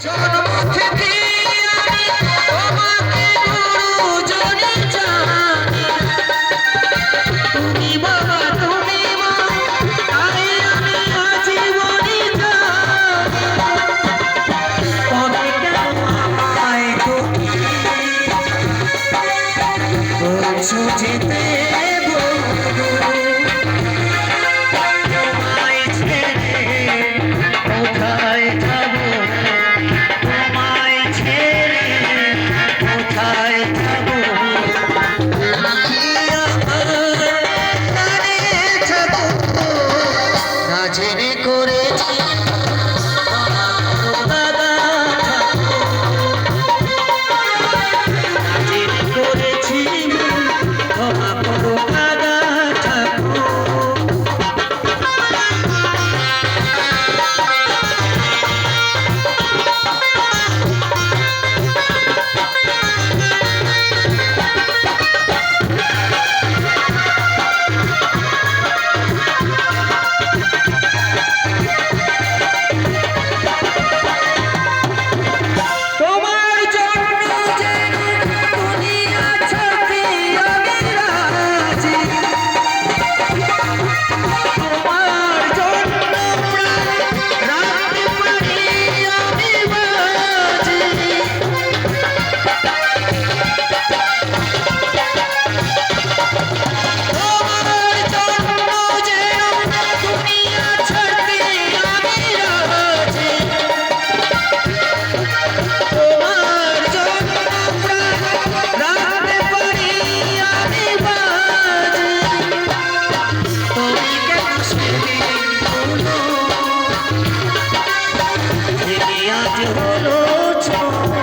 জন্ম থেকে আমি তোমাকে গুরুজনে জানি। তুমি বাবা তুমি মা, তাই আমি আজীবনই জানি। তবে কেন আমায় তুমি বলছো যেতে বন্ধু? তোমায় ছেড়ে কোথায় যাবো? তোমায় ছেড়ে কোথায় যাবো? তুমি কি আমার প্রাণে যাবো? না জেনে করেছি ক্ষমা করো দাদা ঠাকুর। না জেনে করেছি ক্ষমা করো দাদা ঠাকুর। তোমার জন্য যেন দুনিয়া ছাড়তে আমি রাজি। তোমার জন্য প্রাণ রাখতে পারি আমি বাজি। তোমার জন্য যেন দুনিয়া ছাড়তে আমি রাজি। তোমার জন্য প্রাণ রাখতে পারি আমি বাজি। তুমি কেন সেদিন ভুলো, জেগে আজ হলো ছোট।